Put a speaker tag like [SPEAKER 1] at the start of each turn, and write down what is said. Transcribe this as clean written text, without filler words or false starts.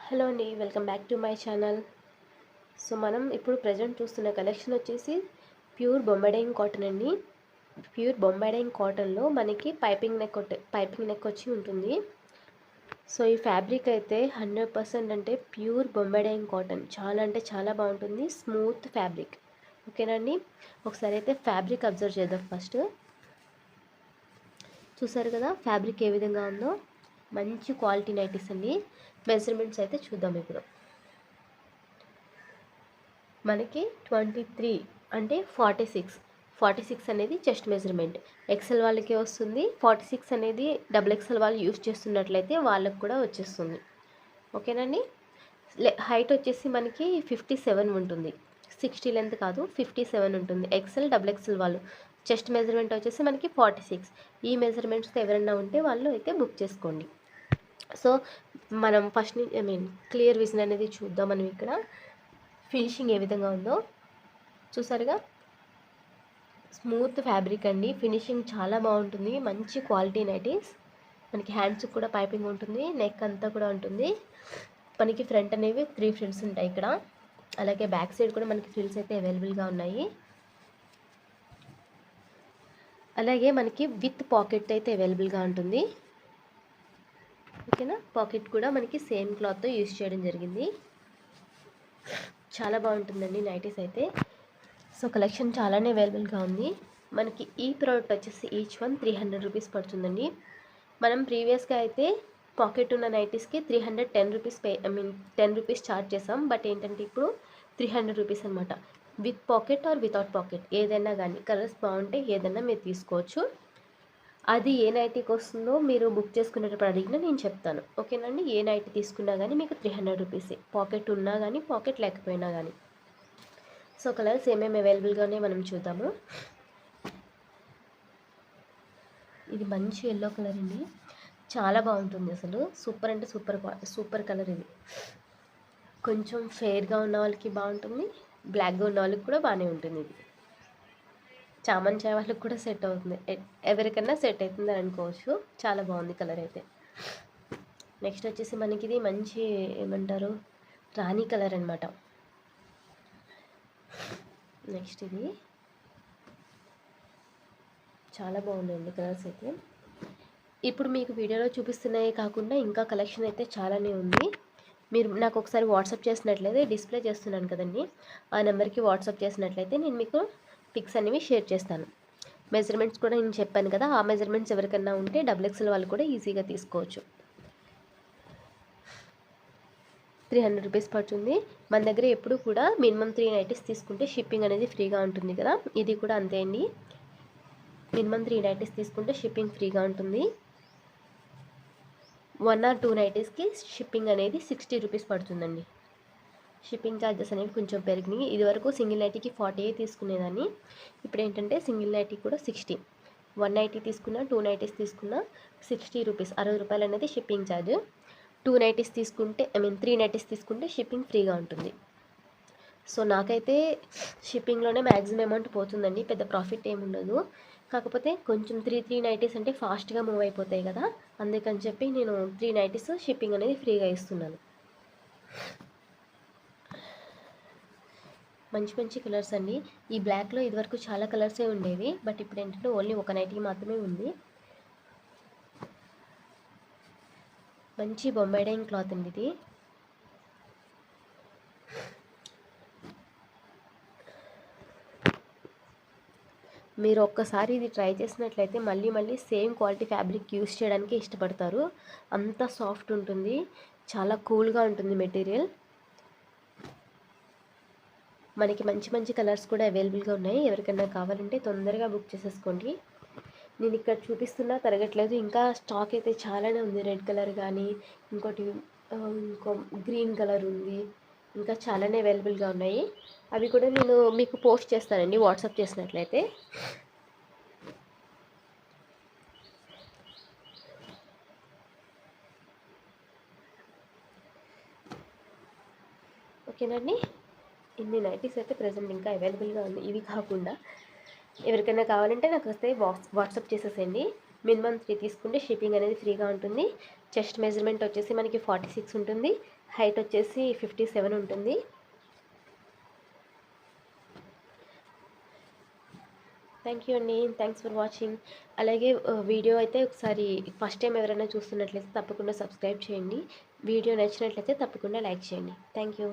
[SPEAKER 1] Hello అండి, welcome back to my channel. So మనం ఇప్పుడు ప్రజెంట్ చూస్తున్న కలెక్షన్ వచ్చేసి ప్యూర్ బొంబాయిడైన్ కాటన్ అండి. ప్యూర్ బొంబాయిడైన్ కాటన్లో మనకి పైపింగ్ నెక్ వచ్చి ఉంటుంది. సో ఈ ఫ్యాబ్రిక్ అయితే 100% అంటే ప్యూర్ బొంబాయిడైన్ కాటన్. చాలా అంటే చాలా బాగుంటుంది, స్మూత్ ఫ్యాబ్రిక్. ఓకేనండి, ఒకసారి అయితే ఫ్యాబ్రిక్ అబ్జర్వ్ చేద్దాం. ఫస్ట్ చూసారు కదా ఫ్యాబ్రిక్ ఏ విధంగా ఉందో, మంచి క్వాలిటీ నైటీస్ అండి. మెజర్మెంట్స్ అయితే చూద్దాం. ఇప్పుడు మనకి 23 అంటే 46 అనేది చెస్ట్ మెజర్మెంట్. ఎక్సెల్ వాళ్ళకి వస్తుంది. 46 అనేది XXL వాళ్ళు యూస్ చేస్తున్నట్లయితే వాళ్ళకి కూడా వచ్చేస్తుంది. ఓకేనండి, హైట్ వచ్చేసి మనకి 57 ఉంటుంది. 60 లెంత్ కాదు, 57 ఉంటుంది. XXL వాళ్ళు చెస్ట్ మెజర్మెంట్ వచ్చేసి మనకి 46. ఈ మెజర్మెంట్స్తో ఎవరైనా ఉంటే వాళ్ళు అయితే బుక్ చేసుకోండి. సో మనం ఫస్ట్ క్లియర్ విజన్ అనేది చూద్దాం. మనం ఇక్కడ ఫినిషింగ్ ఏ విధంగా ఉందో చూసారుగా, స్మూత్ ఫ్యాబ్రిక్ అండి. ఫినిషింగ్ చాలా బాగుంటుంది, మంచి క్వాలిటీ నైటీస్. మనకి హ్యాండ్స్కి కూడా పైపింగ్ ఉంటుంది, నెక్ అంతా కూడా ఉంటుంది. మనకి ఫ్రంట్ అనేవి 3 ఫ్రిల్స్ ఉంటాయి ఇక్కడ. అలాగే బ్యాక్ సైడ్ కూడా మనకి ఫ్రిల్స్ అయితే అవైలబుల్గా ఉన్నాయి. అలాగే మనకి విత్ పాకెట్ అయితే అవైలబుల్గా ఉంటుంది. ఓకేనా, పాకెట్ కూడా మనకి సేమ్ క్లాత్తో యూస్ చేయడం జరిగింది. చాలా బాగుంటుందండి నైటీస్ అయితే. సో కలెక్షన్ చాలానే అవైలబుల్గా ఉంది. మనకి ఈ ప్రోడక్ట్ వచ్చేసి ఈచ్ వన్ 300 రూపీస్ పడుతుందండి. మనం ప్రీవియస్గా అయితే పాకెట్ ఉన్న నైటీస్కి 310 రూపీస్ 10 రూపీస్ ఛార్జ్ చేసాం. బట్ ఏంటంటే ఇప్పుడు 300 రూపీస్ అనమాట. With pocket or without pocket ఏదైనా కానీ, కలర్స్ బాగుంటే ఏదైనా మీరు తీసుకోవచ్చు. అది ఏ నైటీకి వస్తుందో మీరు బుక్ చేసుకునేటప్పుడు అడిగినా నేను చెప్తాను. ఓకేనండి, ఏ నైటీ తీసుకున్నా కానీ మీకు 300 రూపీసే, పాకెట్ ఉన్నా కానీ పాకెట్ లేకపోయినా కానీ. సో కలర్స్ ఏమేమి అవైలబుల్గానే మనం చూద్దాము. ఇది మంచి ఎల్లో కలర్ అండి, చాలా బాగుంటుంది అసలు. సూపర్ అంటే సూపర్ కలర్ ఇది. కొంచెం ఫెయిర్గా ఉన్న వాళ్ళకి బాగుంటుంది, బ్లాక్గా ఉన్న వాళ్ళకి కూడా బాగానే ఉంటుంది. ఇది చామన్ చాయ్ వాళ్ళకి కూడా సెట్ అవుతుంది, ఎవరికన్నా సెట్ అవుతుంది అని అనుకోవచ్చు. చాలా బాగుంది కలర్ అయితే. నెక్స్ట్ వచ్చేసి మనకి ఇది మంచి ఏమంటారు, రాణి కలర్ అనమాట. నెక్స్ట్ ఇది చాలా బాగుందండి కలర్స్ అయితే. ఇప్పుడు మీకు వీడియోలో చూపిస్తున్నాయి కాకుండా ఇంకా కలెక్షన్ అయితే చాలానే ఉంది. మీరు నాకు ఒకసారి వాట్సాప్ చేసినట్లయితే, డిస్ప్లే చేస్తున్నాను కదండి, ఆ నెంబర్కి వాట్సాప్ చేసినట్లయితే నేను మీకు పిక్స్ అనేవి షేర్ చేస్తాను. మెజర్మెంట్స్ కూడా నేను చెప్పాను కదా, ఆ మెజర్మెంట్స్ ఎవరికన్నా ఉంటే XXL వాళ్ళు కూడా ఈజీగా తీసుకోవచ్చు. 300 రూపీస్ పడుతుంది. మన దగ్గర ఎప్పుడు కూడా మినిమం 3 నైటీస్ తీసుకుంటే షిప్పింగ్ అనేది ఫ్రీగా ఉంటుంది కదా, ఇది కూడా అంతే అండి. మినిమం 3 నైటీస్ తీసుకుంటే షిప్పింగ్ ఫ్రీగా ఉంటుంది. 1 or 2 నైటీస్కి షిప్పింగ్ అనేది 60 రూపీస్ పడుతుందండి. షిప్పింగ్ ఛార్జెస్ అనేవి కొంచెం పెరిగినాయి. ఇదివరకు సింగిల్ నైటీకి 48 తీసుకునేదాన్ని, ఇప్పుడు ఏంటంటే సింగిల్ నైటీ కూడా 60. 1 నైటీ తీసుకున్నా, 2 నైటీస్ తీసుకున్నా 60 రూపీస్, 60 రూపాయలు అనేది షిప్పింగ్ ఛార్జ్. 2 నైటీస్ తీసుకుంటే 3 నైటీస్ తీసుకుంటే షిప్పింగ్ ఫ్రీగా ఉంటుంది. సో నాకైతే షిప్పింగ్లోనే మ్యాక్సిమం అమౌంట్ పోతుందండి, పెద్ద ప్రాఫిట్ ఏమి ఉండదు. కాకపోతే కొంచెం 3 నైటీస్ అంటే ఫాస్ట్గా మూవ్ అయిపోతాయి కదా, అందుకని చెప్పి నేను 3 నైటీస్ షిప్పింగ్ అనేది ఫ్రీగా ఇస్తున్నాను. మంచి మంచి కలర్స్ అండి. ఈ బ్లాక్లో ఇదివరకు చాలా కలర్సే ఉండేవి, బట్ ఇప్పుడు ఏంటంటే ఓన్లీ ఒక నైటీ మాత్రమే ఉంది. మంచి బొంబాయిడైన్ క్లాత్ అండి ఇది. మీరు ఒక్కసారి ఇది ట్రై చేసినట్లయితే మళ్ళీ మళ్ళీ సేమ్ క్వాలిటీ ఫ్యాబ్రిక్ యూస్ చేయడానికి ఇష్టపడతారు. అంత సాఫ్ట్ ఉంటుంది, చాలా కూల్గా ఉంటుంది మెటీరియల్. మనకి మంచి మంచి కలర్స్ కూడా అవైలబుల్గా ఉన్నాయి. ఎవరికైనా కావాలంటే తొందరగా బుక్ చేసేసుకోండి. నేను ఇక్కడ చూపిస్తున్నా తరగట్లేదు, ఇంకా స్టాక్ అయితే చాలానే ఉంది. రెడ్ కలర్ కానీ, ఇంకో గ్రీన్ కలర్ ఉంది, ఇంకా చాలానే అవైలబుల్గా ఉన్నాయి. అవి కూడా నేను మీకు పోస్ట్ చేస్తానండి వాట్సాప్ చేసినట్లయితే. ఓకేనండి, ఇన్ని నైటీస్ అయితే ప్రజెంట్ ఇంకా అవైలబుల్గా ఉంది. ఇవి కాకుండా ఎవరికైనా కావాలంటే నాకు వస్తే వాట్సాప్ చేసేసేయండి. మినిమం 3 తీసుకుంటే షిప్పింగ్ అనేది ఫ్రీగా ఉంటుంది. చెస్ట్ మెజర్మెంట్ వచ్చేసి మనకి 46 ఉంటుంది. హైట్ వచ్చేసి 57 ఉంటుంది. థ్యాంక్ యూ అండి. Thanks for watching. అలాగే వీడియో అయితే ఒకసారి ఫస్ట్ టైం ఎవరైనా చూస్తున్నట్లయితే తప్పకుండా సబ్స్క్రైబ్ చేయండి. వీడియో నచ్చినట్లయితే తప్పకుండా లైక్ చేయండి. Thank you.